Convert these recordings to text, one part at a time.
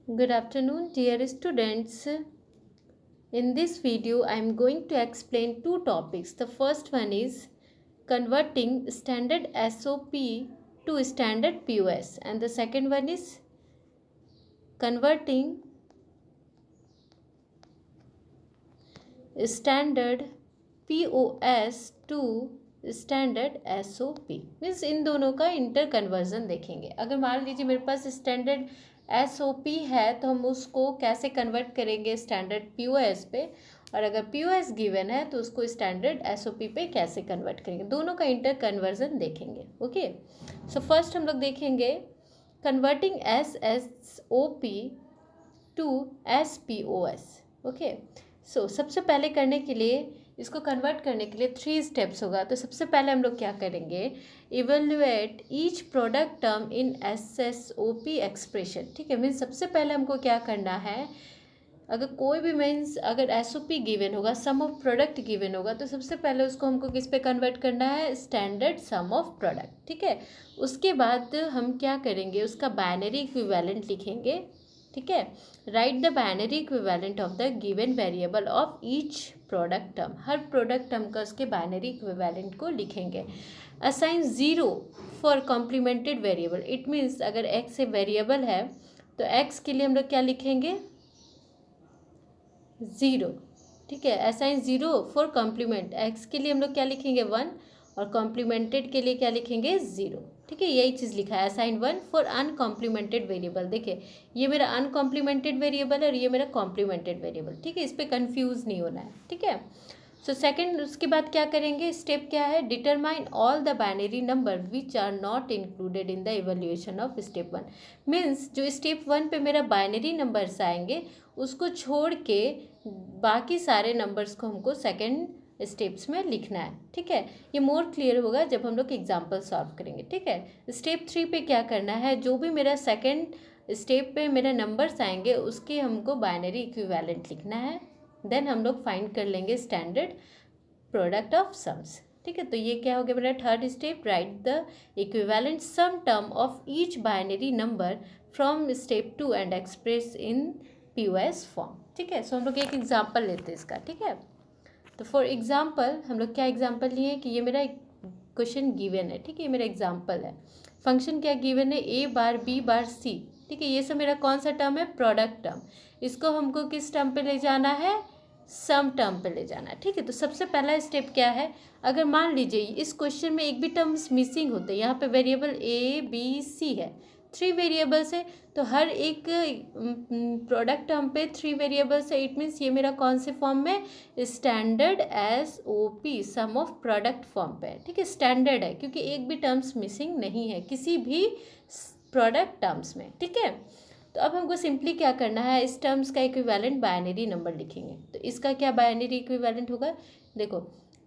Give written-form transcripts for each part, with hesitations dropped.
Good afternoon, dear students. In this video, I am going to explain two topics. The first one is converting standard SOP to standard POS, and the second one is converting standard POS to standard SOP means in दोनों का interconversion देखेंगे। अगर मान लीजिए मेरे पास standard SOP है तो हम उसको कैसे कन्वर्ट करेंगे स्टैंडर्ड POS पे, और अगर POS गिवन है तो उसको स्टैंडर्ड SOP पे कैसे कन्वर्ट करेंगे, दोनों का इंटर कन्वर्जन देखेंगे। ओके, सो फर्स्ट हम लोग देखेंगे converting SOP to SPOS। Okay, so सबसे पहले करने के लिए इसको कन्वर्ट करने के लिए 3 स्टेप्स होगा। तो सबसे पहले हम लोग क्या करेंगे, evaluate each product term in SSOP expression. ठीक है, मीन्स सबसे पहले हमको क्या करना है, अगर कोई भी मीन्स अगर SOP गिवन होगा, सम ऑफ प्रोडक्ट गिवन होगा, तो सबसे पहले उसको हमको किस पे कन्वर्ट करना है, स्टैंडर्ड सम ऑफ प्रोडक्ट। ठीक है, उसके बाद हम क्या करेंगे, उसका बाइनरी इक्विवेलेंट लिखेंगे। ठीक है, right the binary equivalent of the given variable of each product term. Her product term का उसके बाइनरी इक्विवेलेंट को लिखेंगे। Assign 0 for complimented variable. It means अगर x ए वेरिएबल है तो x के लिए हम लोग क्या लिखेंगे, 0। ठीक है, असाइन 0 फॉर कॉम्प्लीमेंट, x के लिए हम लोग क्या लिखेंगे, 1, और कॉम्प्लीमेंटेड के लिए क्या लिखेंगे, 0। ठीक है, यही चीज़ लिखा है, असाइन 1 फॉर अनकॉम्प्लीमेंटेड वेरिएबल। देखिए ये मेरा अनकॉम्प्लीमेंटेड वेरिएबल है और ये मेरा कॉम्प्लीमेंटेड वेरिएबल। ठीक है, इस पर कन्फ्यूज़ नहीं होना है। ठीक है, सो सेकंड उसके बाद क्या करेंगे, स्टेप क्या है, determine all the binary number which are not included in the evaluation of step 1। Means जो स्टेप 1 पे मेरा बाइनरी नंबर्स आएंगे उसको छोड़ के बाकी सारे नंबर्स को हमको सेकंड स्टेप्स में लिखना है। ठीक है, ये मोर क्लियर होगा जब हम लोग एग्जाम्पल सॉल्व करेंगे। ठीक है, स्टेप 3 पे क्या करना है, जो भी मेरा सेकंड स्टेप पे मेरे नंबर्स आएंगे उसके हमको बाइनरी इक्विवेलेंट लिखना है। देन हम लोग फाइंड कर लेंगे स्टैंडर्ड प्रोडक्ट ऑफ सम्स। ठीक है, तो ये क्या हो गया मेरा third step, right the equivalent sum term of each binary number from step 2 and express in POS form. ठीक है, सो हम लोग एक एग्जाम्पल लेते हैं इसका। ठीक है, तो फॉर एग्जाम्पल हम लोग क्या एग्जाम्पल लिए कि ये मेरा एक क्वेश्चन गिवन है। ठीक है, ये मेरा एग्जाम्पल है, फंक्शन क्या गिवन है, A bar B bar C। ठीक है, ये सब मेरा कौन सा टर्म है, प्रोडक्ट टर्म। इसको हमको किस टर्म पे ले जाना है, सम टर्म पे ले जाना है। ठीक है, तो सबसे पहला स्टेप क्या है, अगर मान लीजिए इस क्वेश्चन में एक भी टर्म्स मिसिंग होते हैं, यहाँ पे वेरिएबल A B C है, 3 वेरिएबल्स है, तो हर एक प्रोडक्ट टर्म पे 3 वेरिएबल्स है। इट मीन्स ये मेरा कौन से फॉर्म में, standard SOP sum of product form पे है। ठीक है, स्टैंडर्ड है क्योंकि एक भी टर्म्स मिसिंग नहीं है किसी भी प्रोडक्ट टर्म्स में। ठीक है, तो अब हमको सिंपली क्या करना है, इस टर्म्स का इक्विवेलेंट बाइनरी नंबर लिखेंगे। तो इसका क्या बाइनरी इक्विवेलेंट होगा, देखो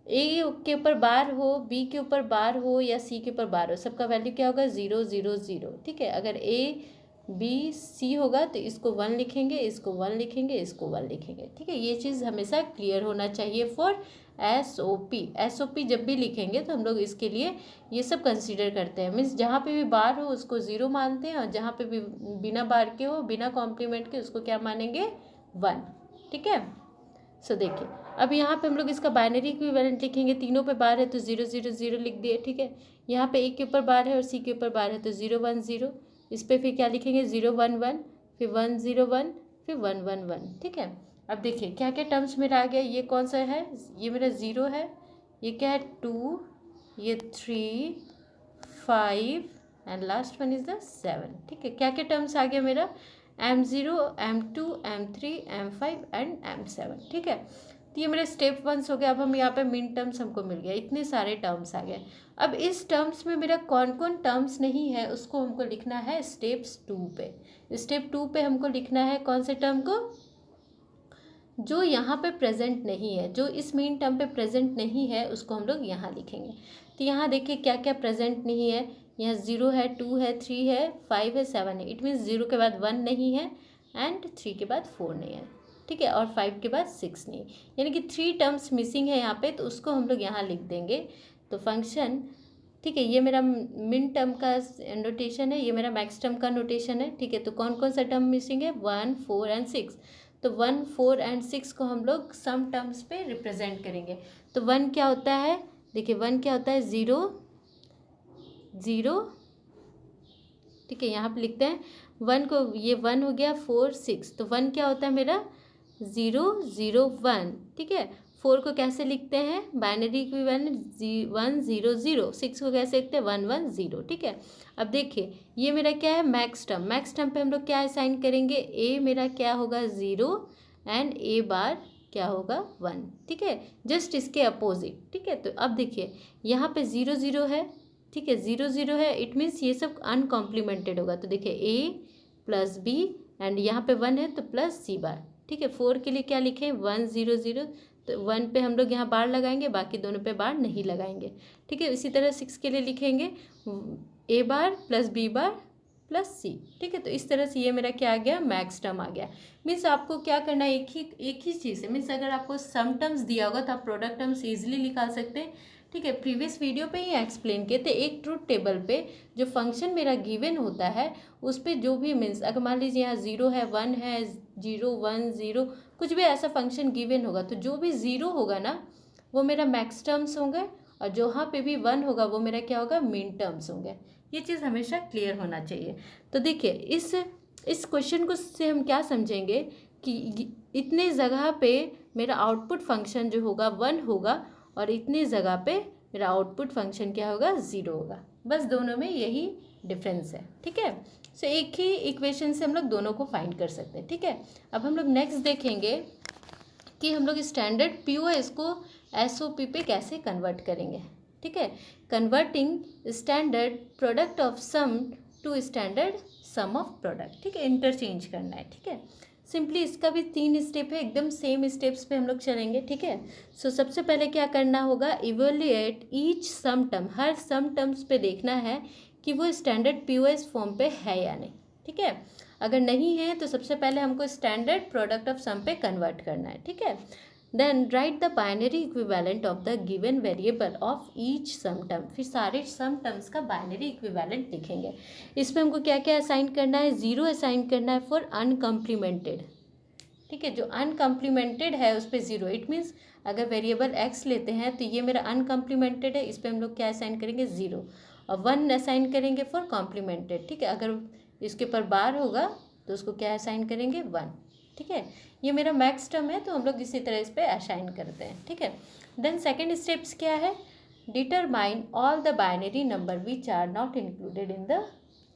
A के ऊपर बार हो, B के ऊपर बार हो या C के ऊपर बार हो, सबका वैल्यू क्या होगा, 0 0 0। ठीक है, अगर A B C होगा तो इसको 1 लिखेंगे, इसको 1 लिखेंगे, इसको 1 लिखेंगे। ठीक है, ये चीज़ हमेशा क्लियर होना चाहिए फॉर SOP जब भी लिखेंगे तो हम लोग इसके लिए ये सब कंसीडर करते हैं। मीन्स जहाँ पे भी बार हो उसको 0 मानते हैं, और जहाँ पे भी बिना बार के हो, बिना कॉम्प्लीमेंट के, उसको क्या मानेंगे, 1। ठीक है, सो देखिए अब यहाँ पे हम लोग इसका बाइनरी इक्विवेलेंट लिखेंगे, तीनों पे बार है तो 0 0 0 लिख दिए। ठीक है, यहाँ पे A के ऊपर बार है और C के ऊपर बार है तो 0 1 0, इस पर फिर क्या लिखेंगे, 0 1 1, फिर 1 0 1, फिर 1 1 1। ठीक है, अब देखिए क्या क्या टर्म्स मेरा आ गया, ये कौन सा है, ये मेरा 0 है, ये क्या है 2, ये 3 5 and last one is the 7। ठीक है, क्या क्या टर्म्स आ गया मेरा, M0 M2 M3 M5 and M7। ठीक है, तो ये मेरे स्टेप 1 हो गया। अब हम यहाँ पे मिन टर्म्स हमको मिल गया, इतने सारे टर्म्स आ गए। अब इस टर्म्स में मेरा कौन कौन टर्म्स नहीं है उसको हमको लिखना है स्टेप्स 2 पे। स्टेप 2 पे हमको लिखना है कौन से टर्म को, जो यहाँ पे प्रेजेंट नहीं है, जो इस मेन टर्म पे प्रेजेंट नहीं है उसको हम लोग यहाँ लिखेंगे। तो यहाँ देखिए क्या क्या प्रेजेंट नहीं है, यहाँ 0 है, 2 है, 3 है, 5 है, 7 है। इट मीन्स 0 के बाद 1 नहीं है एंड 3 के बाद 4 नहीं है। ठीक है, और 5 के बाद 6 नहीं, यानी कि 3 टर्म्स मिसिंग है यहाँ पे, तो उसको हम लोग यहाँ लिख देंगे। तो फंक्शन, ठीक है, ये मेरा मिन टर्म का नोटेशन है, ये मेरा मैक्स टर्म का नोटेशन है। ठीक है, तो कौन कौन सा टर्म मिसिंग है, 1, 4 एंड 6। तो 1, 4 एंड 6 को हम लोग सम टर्म्स पे रिप्रेजेंट करेंगे। तो 1 क्या होता है, देखिए 1 क्या होता है, 0 0। ठीक है, यहाँ पे लिखते हैं 1 को, ये 1 हो गया, 4 6। तो 1 क्या होता है मेरा, 0 0 1। ठीक है, 4 को कैसे लिखते हैं, बाइनरी इक्विवेलेंट 1 0 0। 6 को कैसे लिखते हैं, 1 1 0। ठीक है, अब देखिए ये मेरा क्या है, मैक्स टर्म। मैक्स टर्म पे हम लोग क्या असाइन करेंगे, ए मेरा क्या होगा 0 एंड ए बार क्या होगा 1। ठीक है, जस्ट इसके अपोजिट। ठीक है, तो अब देखिए यहाँ पे 0 0 है। ठीक है, 0 0 है, इट मीन्स ये सब अनकॉम्प्लीमेंटेड होगा। तो देखिए ए प्लस बी एंड यहाँ पे 1 है तो प्लस सी बार। ठीक है, 4 के लिए क्या लिखें, 1 0 0। तो 1 पे हम लोग यहाँ बार लगाएंगे, बाकी दोनों पे बार नहीं लगाएंगे। ठीक है, इसी तरह 6 के लिए लिखेंगे ए bar plus b bar plus सी। ठीक है, तो इस तरह से ये मेरा क्या आ गया, मैक्स टर्म आ गया। मीन्स आपको क्या करना है, एक ही चीज़ है। मीन्स अगर आपको सम टर्म्स दिया होगा तो आप प्रोडक्ट टर्म्स ईजिली निकाल सकते हैं। ठीक है, प्रीवियस वीडियो पे ही एक्सप्लेन किए थे, एक ट्रूथ टेबल पे जो फंक्शन मेरा गिवन होता है उस पर जो भी मीन्स, अगर मान लीजिए यहाँ 0 है, 1 है, 0 1 0, कुछ भी ऐसा फंक्शन गिवन होगा तो जो भी 0 होगा ना वो मेरा मैक्स टर्म्स होंगे, और जहाँ पे भी 1 होगा वो मेरा क्या होगा, मिन टर्म्स होंगे। ये चीज़ हमेशा क्लियर होना चाहिए। तो देखिए इस क्वेश्चन को से हम क्या समझेंगे कि इतने जगह पे मेरा आउटपुट फंक्शन जो होगा 1 होगा और इतनी जगह पे मेरा आउटपुट फंक्शन क्या होगा, 0 होगा। बस दोनों में यही डिफरेंस है। ठीक है, सो एक ही इक्वेशन से हम लोग दोनों को फाइंड कर सकते हैं। ठीक है, अब हम लोग नेक्स्ट देखेंगे कि हम लोग स्टैंडर्ड पीओएस को एसओपी पे कैसे कन्वर्ट करेंगे। ठीक है, converting standard product of sum to standard sum of product. ठीक है, इंटरचेंज करना है। ठीक है, सिंपली इसका भी 3 स्टेप है, एकदम सेम स्टेप्स पे हम लोग चलेंगे। ठीक है, सो सबसे पहले क्या करना होगा, इवेल्युएट ईच सम टर्म। हर सम टर्म्स पे देखना है कि वो स्टैंडर्ड पीओएस फॉर्म पे है या नहीं। ठीक है, अगर नहीं है तो सबसे पहले हमको स्टैंडर्ड प्रोडक्ट ऑफ सम पे कन्वर्ट करना है। ठीक है, then write the binary equivalent of the given variable of each sum term. फिर सारे सम टर्म्स का बाइनरी इक्विवेलेंट लिखेंगे। इसमें हमको क्या क्या असाइन करना है, 0 असाइन करना है फॉर अनकम्प्लीमेंटेड। ठीक है, जो अनकम्प्लीमेंटेड है उस पर 0। इट मीन्स अगर वेरिएबल x लेते हैं तो ये मेरा अनकम्प्लीमेंटेड है, इस पर हम लोग क्या असाइन करेंगे, 0। और 1 असाइन करेंगे फॉर कॉम्प्लीमेंटेड। ठीक है, अगर इसके ऊपर बार होगा तो उसको क्या असाइन करेंगे, 1। ठीक है, ये मेरा मैक्स टर्म है तो हम लोग इसी तरह इस पर असाइन करते हैं। ठीक है, देन सेकेंड स्टेप्स क्या है, determine all the binary number which are not included in the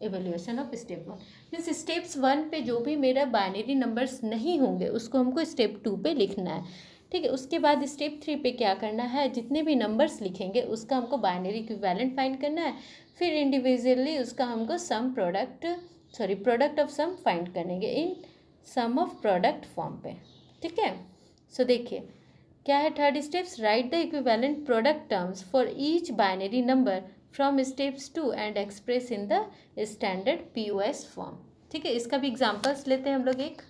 evaluation of step 1। Means steps 1 पे जो भी मेरा बाइनरी नंबर्स नहीं होंगे उसको हमको स्टेप 2 पे लिखना है। ठीक है, उसके बाद स्टेप 3 पे क्या करना है, जितने भी नंबर्स लिखेंगे उसका हमको बाइनरी इक्विवेलेंट फाइंड करना है। फिर इंडिविजुअली उसका हमको प्रोडक्ट ऑफ सम फाइंड करेंगे इन सम ऑफ प्रोडक्ट फॉर्म पे। ठीक है, सो देखिए क्या है third steps, right the equivalent product terms for each binary number from steps 2 and express in the standard POS form. ठीक है, इसका भी एग्जांपल्स लेते हैं हम लोग एक।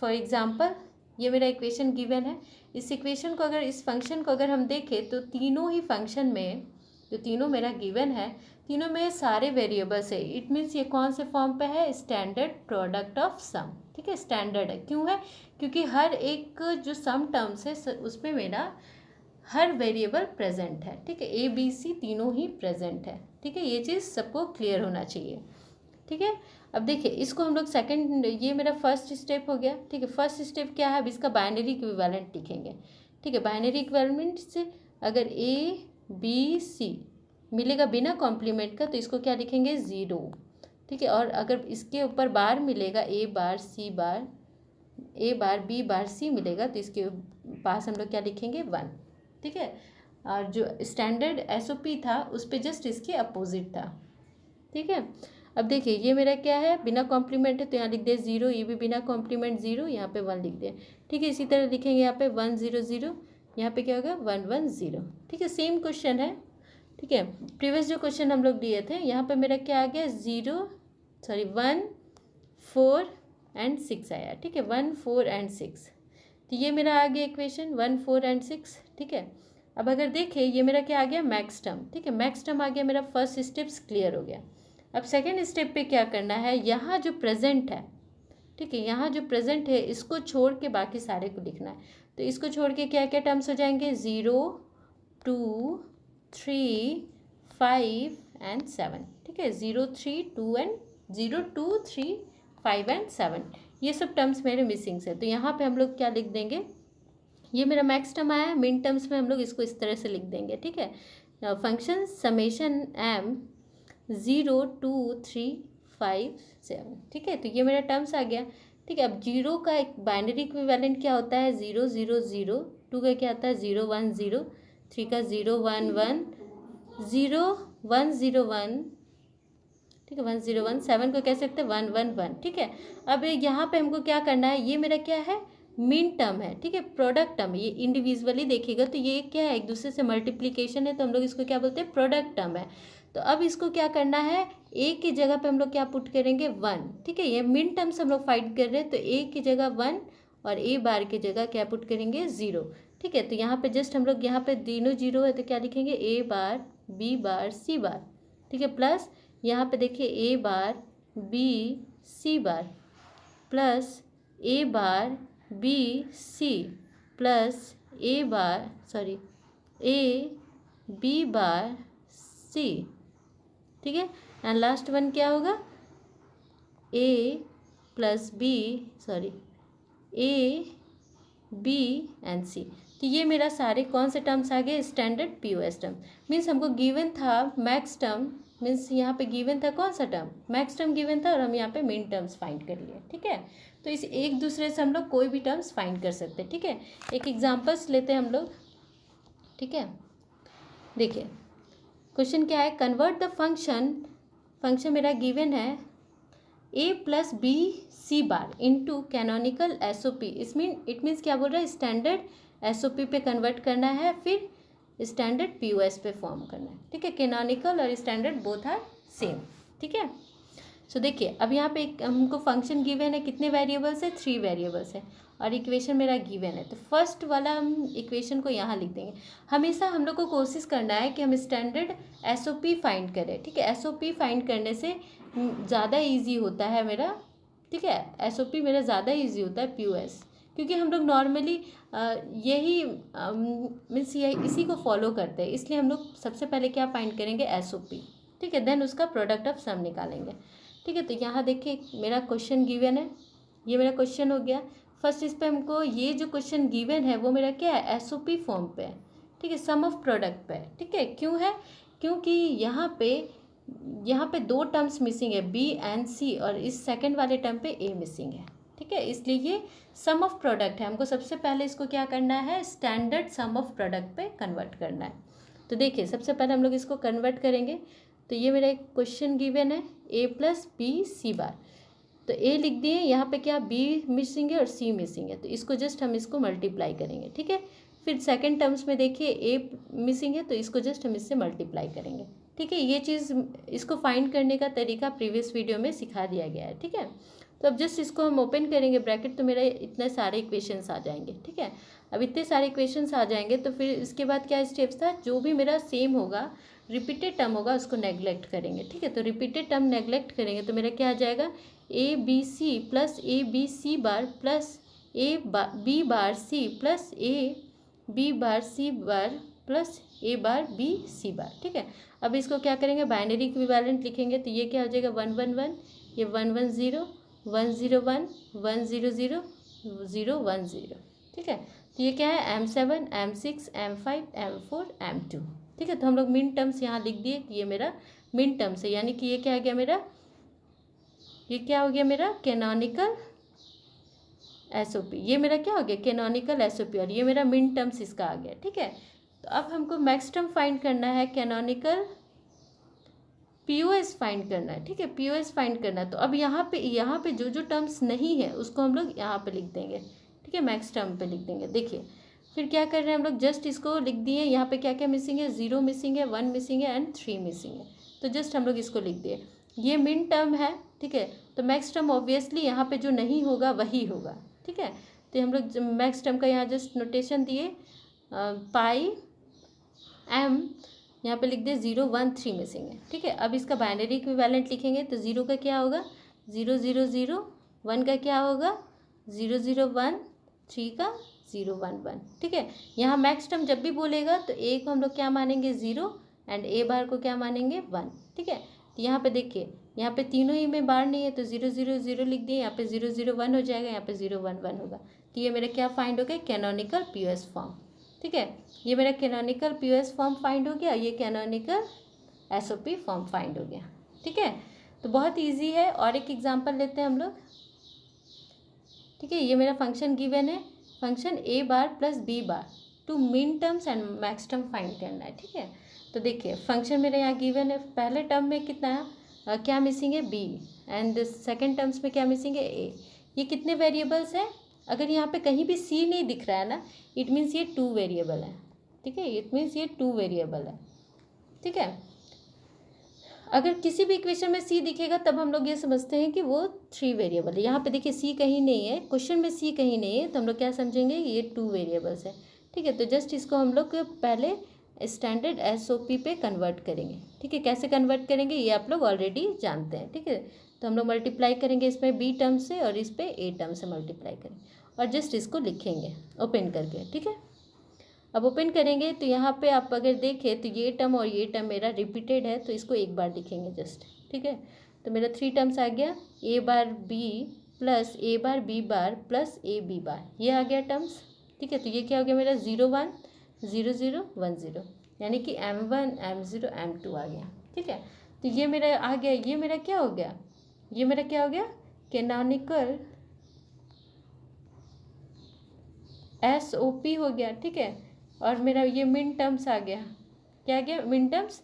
फॉर एग्जांपल ये मेरा इक्वेशन गिवन है, इस इक्वेशन को अगर, इस फंक्शन को अगर हम देखें तो तीनों ही फंक्शन में जो तीनों मेरा गिवन है तीनों में सारे वेरिएबल्स है। इट मीन्स ये कौन से फॉर्म पे है, स्टैंडर्ड प्रोडक्ट ऑफ सम। ठीक है, स्टैंडर्ड है, क्यों है, क्योंकि हर एक जो सम टर्म्स है उसमें मेरा हर वेरिएबल प्रेजेंट है। ठीक है, ए बी सी तीनों ही प्रेजेंट है। ठीक है, ये चीज़ सबको क्लियर होना चाहिए। ठीक है, अब देखिए इसको हम लोग सेकंड, ये मेरा फर्स्ट स्टेप हो गया। ठीक है, फर्स्ट स्टेप क्या है, अब इसका बाइनरी इक्विवेलेंट लिखेंगे। ठीक है, बाइनरी इक्विवेलेंट से अगर ए बी सी मिलेगा बिना कॉम्प्लीमेंट का तो इसको क्या लिखेंगे, 0। ठीक है, और अगर इसके ऊपर बार मिलेगा ए बार सी बार, ए बार बी बार सी मिलेगा तो इसके पास हम लोग क्या लिखेंगे, 1। ठीक है, और जो स्टैंडर्ड एसओपी था उस पर जस्ट इसके अपोजिट था। ठीक है, अब देखिए ये मेरा क्या है, बिना कॉम्प्लीमेंट है तो यहाँ लिख दे 0, ये भी बिना कॉम्प्लीमेंट 0, यहाँ पे 1 लिख दे। ठीक है, इसी तरह लिखेंगे यहाँ पे 1 0 0, यहाँ पे क्या होगा 1 1 0। ठीक है, सेम क्वेश्चन है। ठीक है, प्रीवियस जो क्वेश्चन हम लोग दिए थे यहाँ पे मेरा क्या आ गया, 1 4 एंड 6 आया। ठीक है, 1 4 एंड 6, तो ये मेरा आ गया इक्वेशन 1 4 एंड 6। ठीक है, अब अगर देखें ये मेरा क्या आ गया, मैक्स टर्म, ठीक है, मैक्स टर्म आ गया, मेरा फर्स्ट स्टेप्स क्लियर हो गया। अब सेकेंड स्टेप पे क्या करना है, यहाँ जो प्रेजेंट है, ठीक है, यहाँ जो प्रेजेंट है इसको छोड़ के बाकी सारे को लिखना है। तो इसको छोड़ के क्या क्या टर्म्स हो जाएंगे, 0, 2, 3, 5 एंड 7, ठीक है, 0, 3, 2 एंड 0, 2, 3, 5 एंड 7, ये सब टर्म्स मेरे मिसिंग है। तो यहाँ पे हम लोग क्या लिख देंगे, ये मेरा मैक्स टर्म आया है, मिन टर्म्स में हम लोग इसको इस तरह से लिख देंगे, ठीक है। फंक्शन समेशन m 0, 2, 3, 5, 7, ठीक है, तो ये मेरा टर्म्स आ गया, ठीक है। अब 0 का एक बाइनरी इक्विवेलेंट क्या होता है, 0, 0, 0, 2 का क्या आता है 0, 1, 0, 3 का 0, 1, 1, 0, 1, 0, 1, ठीक है, 1, 0, 1, 7 को कह सकते हैं 1, 1, 1, ठीक है। अब यहाँ पे हमको क्या करना है, ये मेरा क्या है, मिन टर्म है, ठीक है, प्रोडक्ट टर्म, ये इंडिविजुअली देखेगा तो ये क्या है, एक दूसरे से मल्टीप्लिकेशन है, तो हम लोग इसको क्या बोलते हैं, प्रोडक्ट टर्म है। तो अब इसको क्या करना है, ए की जगह पे हम लोग क्या पुट करेंगे 1, ठीक है, ये मिन टर्म्स हम लोग फाइंड कर रहे हैं, तो ए की जगह 1 और ए बार की जगह क्या पुट करेंगे 0, ठीक है। तो यहाँ पे जस्ट हम लोग यहाँ पे तीनों 0 है तो क्या लिखेंगे, ए bar, b bar, c bar, ठीक है, प्लस यहाँ पे देखिए a bar, b, c bar, plus a bar, b, c, plus a bar, sorry, a, b bar, c, ठीक है, एंड लास्ट वन क्या होगा, a plus b, sorry, a, b and c. तो ये मेरा सारे कौन से टर्म्स आ गए, स्टैंडर्ड पीओएस टर्म। मीन्स हमको गिवन था मैक्स टर्म, मीन्स यहाँ पे गिवन था कौन सा टर्म, मैक्स टर्म गिवन था, और हम यहाँ पे मिन टर्म्स फाइंड कर लिए, ठीक है। तो इस एक दूसरे से हम लोग कोई भी टर्म्स फाइंड कर सकते हैं, ठीक है। एक एग्जाम्पल्स लेते हैं हम लोग, ठीक है। देखिए क्वेश्चन क्या है, कन्वर्ट द फंक्शन, फंक्शन मेरा गिवन है a plus b c bar into canonical S O P, it means क्या बोल रहा है, स्टैंडर्ड एस ओ पी पे कन्वर्ट करना है, फिर स्टैंडर्ड पी ओ एस पे फॉर्म करना है, ठीक है। कैनोनिकल और स्टैंडर्ड बोथ आर सेम, ठीक है। सो देखिए अब यहाँ पे एक हमको फंक्शन गिवन है, कितने वेरिएबल्स है, 3 वेरिएबल्स है, और इक्वेशन मेरा गिवन है। तो फर्स्ट वाला हम इक्वेशन को यहाँ लिख देंगे। हमेशा हम लोग को कोशिश करना है कि हम standard S O P find करें, ठीक है। एस ओ पी फाइंड करने से ज़्यादा इजी होता है मेरा, ठीक है, एस ओ पी मेरा ज़्यादा इजी होता है पी ओ एस, क्योंकि हम लोग नॉर्मली यही मीन्स यही इसी को फॉलो करते हैं, इसलिए हम लोग सबसे पहले क्या फाइंड करेंगे, एस ओ पी, ठीक है, देन उसका प्रोडक्ट ऑफ सम निकालेंगे, ठीक है। तो यहाँ देखिए मेरा क्वेश्चन गिवन है, ये मेरा क्वेश्चन हो गया। फर्स्ट इस पे हमको ये जो क्वेश्चन गिवन है वो मेरा क्या है, एस ओ पी फॉर्म पे है, ठीक है, सम ऑफ प्रोडक्ट पे है, ठीक है। क्यों है, क्योंकि यहाँ पे 2 टर्म्स मिसिंग है, बी एंड सी, और इस सेकंड वाले टर्म पे ए मिसिंग है, ठीक है, इसलिए ये सम ऑफ प्रोडक्ट है। हमको सबसे पहले इसको क्या करना है, स्टैंडर्ड सम ऑफ प्रोडक्ट पे कन्वर्ट करना है। तो देखिए सबसे पहले हम लोग इसको कन्वर्ट करेंगे। तो ये मेरा एक क्वेश्चन गिवन है, ए प्लस बी सी बार, तो ए लिख दिए, यहाँ पे क्या बी मिसिंग है और सी मिसिंग है, तो इसको जस्ट हम इसको मल्टीप्लाई करेंगे, ठीक है। फिर सेकंड टर्म्स में देखिए ए मिसिंग है, तो इसको जस्ट हम इससे मल्टीप्लाई करेंगे, ठीक है। ये चीज़ इसको फाइंड करने का तरीका प्रीवियस वीडियो में सिखा दिया गया है, ठीक है। तो अब जस्ट इसको हम ओपन करेंगे ब्रैकेट, तो मेरा इतने सारे इक्वेशंस आ जाएंगे, ठीक है। अब इतने सारे इक्वेशंस आ जाएंगे तो फिर इसके बाद क्या स्टेप्स था, जो भी मेरा सेम होगा, रिपीटेड टर्म होगा, उसको नेग्लेक्ट करेंगे, ठीक है। तो रिपीटेड टर्म नेग्लेक्ट करेंगे तो मेरा क्या आ जाएगा, a b c plus a b c bar plus a b bar c plus a b bar c bar plus a bar b c bar, ठीक है। अब इसको क्या करेंगे, बाइनरी इक्विवेलेंट लिखेंगे, तो ये क्या हो जाएगा 1 1 1, ये 1 1 0 1 0 1 1 0 0 0 1 0, ठीक है। तो ये क्या है M7 M6 M5 M4 M2, ठीक है। तो हम लोग मिन टर्म्स यहाँ लिख दिए कि ये मेरा मिन टर्म्स है, यानी कि ये क्या आ गया मेरा, ये क्या हो गया मेरा कैनोनिकल एस ओ पी, ये मेरा क्या हो गया कैनोनिकल एस ओ पी, और ये मेरा मिन टर्म्स इसका आ गया, ठीक है। तो अब हमको मैक्स टर्म फाइंड करना है, canonical P O S find करना है, ठीक है, पी ओ एस फाइंड करना है। तो अब यहाँ पे जो टर्म्स नहीं है उसको हम लोग यहाँ पे लिख देंगे, ठीक है, मैक्स टर्म पे लिख देंगे। देखिए फिर क्या कर रहे हैं हम लोग, जस्ट इसको लिख दिए, यहाँ पे क्या क्या मिसिंग है, 0 मिसिंग है, 1 मिसिंग है एंड 3 मिसिंग है, तो जस्ट हम लोग इसको लिख दिए। ये मिन टर्म है, ठीक है, तो मैक्स टर्म ऑब्वियसली यहाँ पे जो नहीं होगा वही होगा, ठीक है। तो हम लोग मैक्स टर्म का यहाँ जस्ट नोटेशन दिए, पाई एम यहाँ पे लिख दे 0 1 3 मिसिंग है, ठीक है। अब इसका बाइनरी इक्विवेलेंट लिखेंगे तो 0 का क्या होगा 0 0 0, 1 का क्या होगा 0 0 1, 3 का 0 1 1, ठीक है। यहाँ मैक्स टर्म जब भी बोलेगा तो ए को हम लोग क्या मानेंगे 0 एंड ए बार को क्या मानेंगे 1, ठीक है। तो यहाँ पे देखिए यहाँ पे तीनों ही में बार नहीं है तो 0 0 0 लिख दिए, यहाँ पे 0 0 1 हो जाएगा, यहाँ पे 0 1 1 होगा। तो ये मेरा क्या फाइंड हो गया कैनोनिकल पीओएस फॉर्म, ठीक है। ये मेरा कैनोनिकल पीओएस फॉर्म फाइंड हो गया, ये कैनोनिकल एसओपी फॉर्म फाइंड हो गया, ठीक है। तो बहुत इजी है। और एक एग्जांपल लेते हैं हम लोग, ठीक है। ये मेरा फंक्शन गिवन है, function a bar plus b bar to min terms and max term find करना है, ठीक है। तो देखिए फंक्शन मेरे यहाँ गिवन है, पहले टर्म में कितना है क्या मिसिंग है बी एंड सेकेंड टर्म्स में क्या मिसिंग है ए। ये कितने वेरिएबल्स हैं, अगर यहाँ पे कहीं भी सी नहीं दिख रहा है ना, इट मीन्स ये 2 वेरिएबल है, ठीक है। इट मीन्स ये 2 वेरिएबल है, ठीक है। अगर किसी भी इक्वेशन में सी दिखेगा तब हम लोग ये समझते हैं कि वो 3 वेरिएबल है। यहाँ पे देखिए सी कहीं नहीं है, क्वेश्चन में सी कहीं नहीं है, तो हम लोग क्या समझेंगे ये 2 वेरिएबल्स है, ठीक है। तो जस्ट इसको हम लोग पहले स्टैंडर्ड एसओपी पे कन्वर्ट करेंगे, ठीक है। कैसे कन्वर्ट करेंगे ये आप लोग ऑलरेडी जानते हैं, ठीक है। तो हम लोग मल्टीप्लाई करेंगे इसमें बी टर्म से और इस पर ए टर्म से मल्टीप्लाई करेंगे और जस्ट इसको लिखेंगे ओपन करके, ठीक है। अब ओपन करेंगे तो यहाँ पे आप अगर देखें तो ये टर्म और ये टर्म मेरा रिपीटेड है, तो इसको एक बार लिखेंगे जस्ट, ठीक है। तो मेरा 3 टर्म्स आ गया, a bar b plus a bar b bar plus a b bar, ये आ गया टर्म्स, ठीक है। तो ये क्या हो गया मेरा 0 1 0 0 1 0, यानी कि M1 M0 M2 आ गया, ठीक है। तो ये मेरा आ गया, ये मेरा क्या हो गया, ये मेरा क्या हो गया कैनोनिकल एसओपी हो गया, ठीक है। और मेरा ये मिन टर्म्स आ गया, क्या आ गया मिन टर्म्स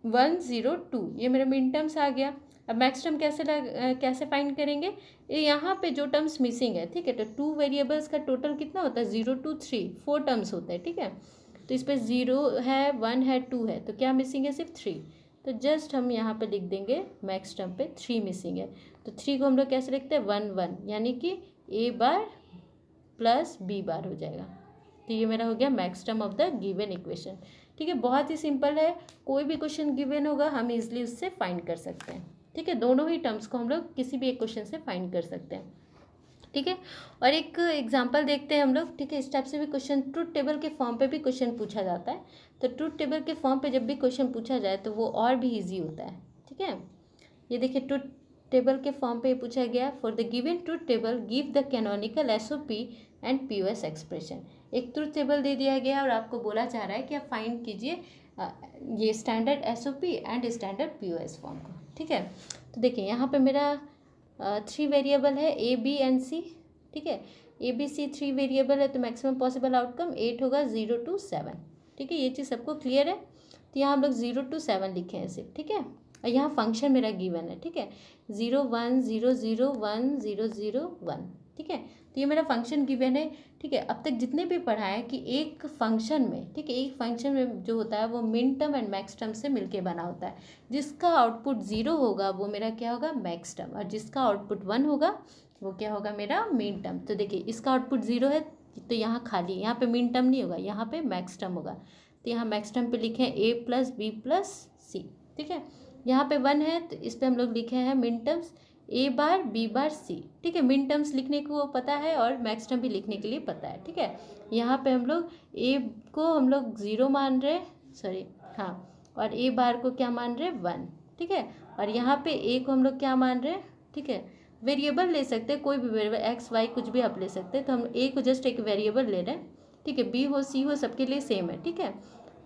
1 0 2, ये मेरा मिन टर्म्स आ गया। अब मैक्स टर्म कैसे फाइंड करेंगे, ये यहाँ पे जो टर्म्स मिसिंग है, ठीक है। तो 2 वेरिएबल्स का टोटल कितना होता है 0 2 3 4 टर्म्स होता है, ठीक है। तो इस पर 0 है 1 है 2 है, तो क्या मिसिंग है सिर्फ 3, तो जस्ट हम यहाँ पे लिख देंगे मैक्स टर्म पे 3 मिसिंग है। तो 3 को हम लोग कैसे लिखते हैं 1 1, यानी कि ए बार प्लस बी बार हो जाएगा। तो ये मेरा हो गया max term of the given equation, ठीक है। बहुत ही सिंपल है, कोई भी क्वेश्चन गिवन होगा हम इजीली उससे फाइंड कर सकते हैं, ठीक है। दोनों ही टर्म्स को हम लोग किसी भी एक क्वेश्चन से फाइंड कर सकते हैं, ठीक है। और एक एग्जांपल देखते हैं हम लोग, ठीक है। इस टाइप से भी क्वेश्चन ट्रूथ टेबल के फॉर्म पे भी क्वेश्चन पूछा जाता है, तो ट्रूथ टेबल के फॉर्म पे जब भी क्वेश्चन पूछा जाए तो वो और भी ईजी होता है, ठीक है। ये देखिए ट्रूथ टेबल के फॉर्म पे पूछा गया, for the given truth table give the canonical SOP and POS expression. एक ट्रूथ टेबल दे दिया गया और आपको बोला जा रहा है कि आप फाइंड कीजिए ये standard SOP and standard POS form को, ठीक है। तो देखिए यहाँ पे मेरा 3 वेरिएबल है ए बी एंड सी, ठीक है। ए बी सी 3 वेरिएबल है, तो मैक्सिमम पॉसिबल आउटकम 8 होगा 0 to 7, ठीक है। ये चीज़ सबको क्लियर है। तो यहाँ हम लोग 0 to 7 लिखे हैं सिर्फ, ठीक है। और यहाँ फंक्शन मेरा गिवन है, ठीक है 0 1 0 0 1 0 0 1, ठीक है। तो ये मेरा फंक्शन गिवन है, ठीक है। अब तक जितने भी पढ़ा है कि एक फंक्शन में, ठीक है, एक फंक्शन में जो होता है वो min term and max term से मिलके बना होता है। जिसका आउटपुट 0 होगा वो मेरा क्या होगा मैक्स टर्म, और जिसका आउटपुट 1 होगा वो क्या होगा मेरा मिन टर्म। तो देखिए इसका आउटपुट 0 है तो यहाँ खाली, यहाँ पे मिन टर्म नहीं होगा, यहाँ पे मैक्स टर्म होगा। तो यहाँ मैक्स टर्म पे लिखे ए प्लस बी प्लस सी, ठीक है। यहाँ पे 1 है तो इस पर हम लोग लिखे हैं मिन टर्म्स ए बार बी बार सी, ठीक है। मिन टर्म्स लिखने को पता है और मैक्स टर्म भी लिखने के लिए पता है, ठीक है। यहाँ पे हम लोग ए को हम लोग 0 मान रहे, सॉरी हाँ, और ए बार को क्या मान रहे 1, ठीक है। और यहाँ पे ए को हम लोग क्या मान रहे, ठीक है, वेरिएबल ले सकते हैं, कोई भी वेरिएबल एक्स वाई कुछ भी आप ले सकते हैं। तो हम ए को जस्ट एक वेरिएबल ले रहे हैं, ठीक है। बी हो सी हो सबके लिए सेम है, ठीक है।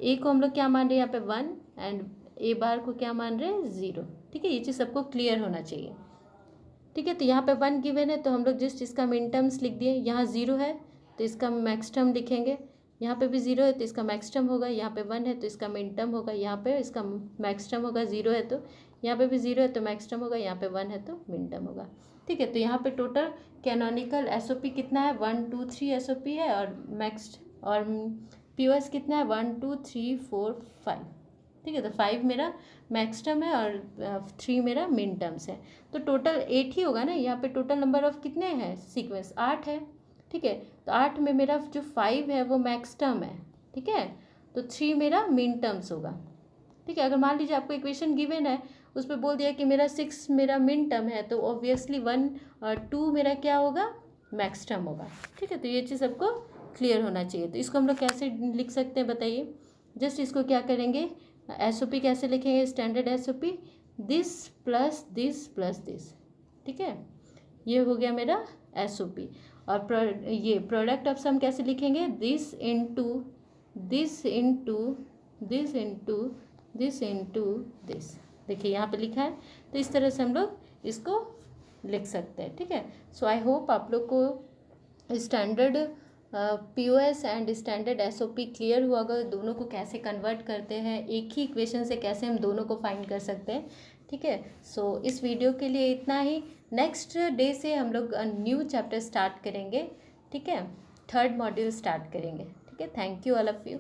ए को हम लोग क्या मान रहे हैं यहाँ पे 1 एंड ए बार को क्या मान रहे हैं 0, ठीक है। ये चीज़ सबको क्लियर होना चाहिए, ठीक है। तो यहाँ पे 1 गिवन है तो हम लोग जस्ट इसका मिन टर्म्स लिख दिए। यहाँ 0 है तो इसका मैक्स टर्म लिखेंगे, यहाँ पे भी 0 है तो इसका मैक्स टर्म होगा, यहाँ पे 1 है तो इसका मिन टर्म होगा, यहाँ पे इसका मैक्स टर्म होगा। 0 है तो यहाँ पे भी 0 है तो मैक्स टर्म होगा, यहाँ पे 1 है तो मिन टर्म होगा, ठीक है। तो यहाँ पे टोटल कैनोनिकल एसओपी कितना है 1 2 3 एसओपी है, और मैक्स और पीओएस कितना है 1 2 3 4 5, ठीक है। तो 5 मेरा मैक्स टर्म है और 3 मेरा मिन टर्म्स है। तो टोटल 8 ही होगा ना, यहाँ पे टोटल नंबर ऑफ कितने हैं सीक्वेंस 8 है, ठीक है। तो 8 में मेरा जो 5 है वो मैक्स टर्म है, ठीक है। तो 3 मेरा मिन टर्म्स होगा। ठीक है, अगर मान लीजिए आपको इक्वेशन गिवन है, उस पर बोल दिया कि मेरा 6 मेरा मिन टर्म है, तो ऑब्वियसली 1 और 2 मेरा क्या होगा, मैक्स टर्म होगा। ठीक है, तो ये चीज़ आपको क्लियर होना चाहिए। तो इसको हम लोग कैसे लिख सकते हैं बताइए। जस्ट इसको क्या करेंगे, SOP कैसे लिखेंगे, standard SOP, this plus this plus this. ठीक है, ये हो गया मेरा SOP। और ये प्रोडक्ट ऑफ सम कैसे लिखेंगे, this into this into this into this into this. देखिए यहाँ पे लिखा है, तो इस तरह से हम लोग इसको लिख सकते हैं। ठीक है, सो आई होप आप लोग को standard POS and standard SOP clear हुआ होगा, दोनों को कैसे कन्वर्ट करते हैं, एक ही इक्वेशन से कैसे हम दोनों को फाइंड कर सकते हैं। ठीक है, सो इस वीडियो के लिए इतना ही। नेक्स्ट डे से हम लोग न्यू चैप्टर स्टार्ट करेंगे। ठीक है, 3rd मॉड्यूल स्टार्ट करेंगे। ठीक है, thank you all of you.